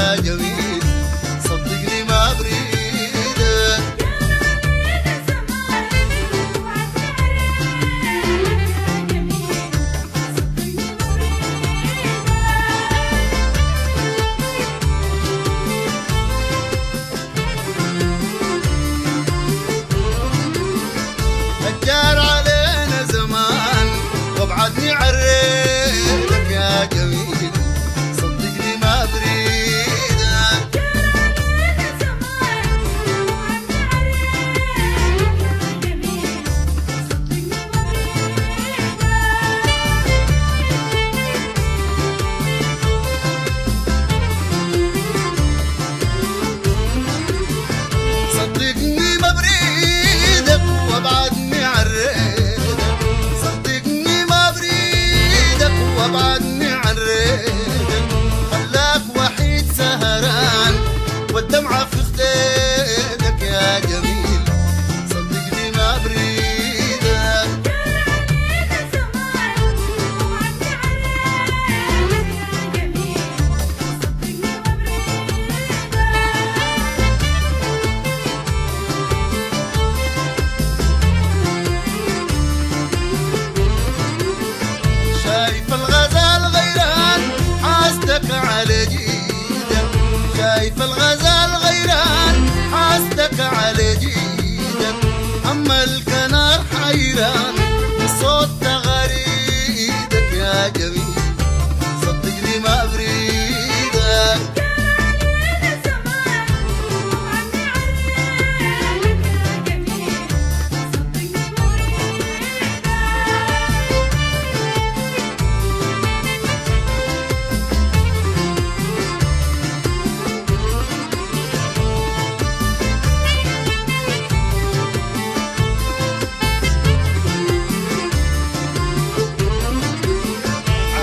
يا جميل صدقني ما بريدك. هجار علينا زمان وابعدني عريدك يا جميل صدقني ما بريدك. صدقني ما بريدك وابعدني عريدك. صدقني ما بريدك وابعدني عريدك. خلاك وحيد سهران والدمعة في خديدك يا جميل صدقني ما بريدك. شايف الغزال غيران حاستك على جيدك. شايف الغزال غيران حاستك على جيدك. أما الكنار حيران صوت تغريدك يا جميل صدقني ما بريدك.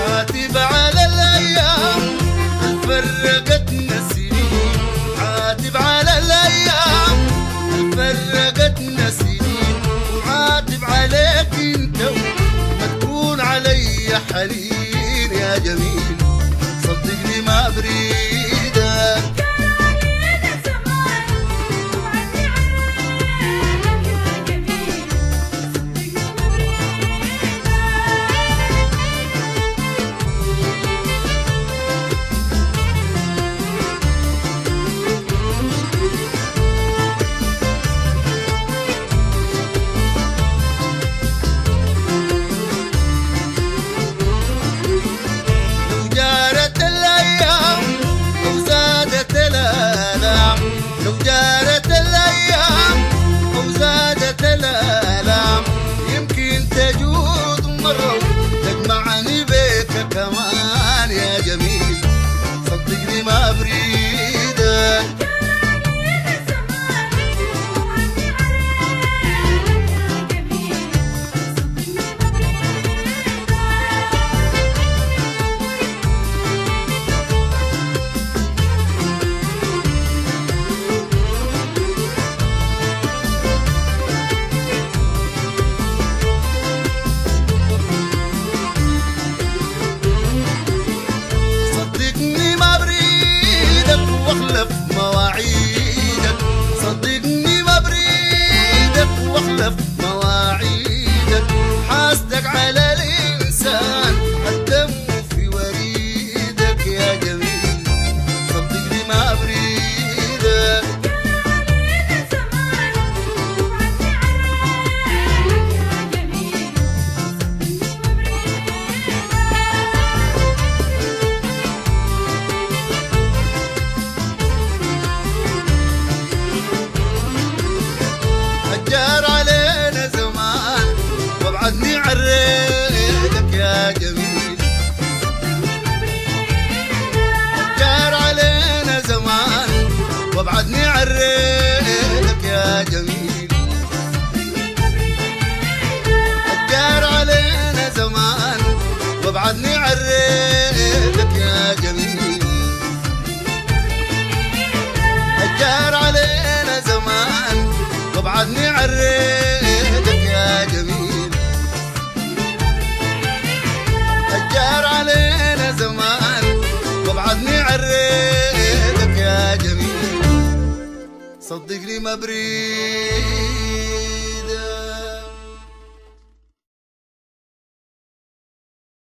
عاتب على الأيام فرقتنا السنين. عاتب على الأيام فرقتنا السنين. وعاتب عليك انت ما تكون علي حنين يا جميل صدقني ما بريدك. لو جارت الأيام أو زادت الآلام. لو جارت الأيام أو زادت الآلام يمكن تجود مرة تجمعني بيك كمان يا جميل صدقني ما بريدك. صدقني ما بريدك واخلف مواعيدك. صدقني ما بريدك واخلف مواعيدك. حاسدك على الإنسان الدم في وريدك يا جميل صدقني ما بريدك. هجار علينا زمان وابعدني عريدك يا جميل. هجار علينا زمان وابعدني عريدك يا جميل. هجار علينا زمان وابعدني عريدك يا جميل. هجار علينا زمان وابعدني عريدك يا جميل. هجار علينا زمان وابعدني عريدك مبريد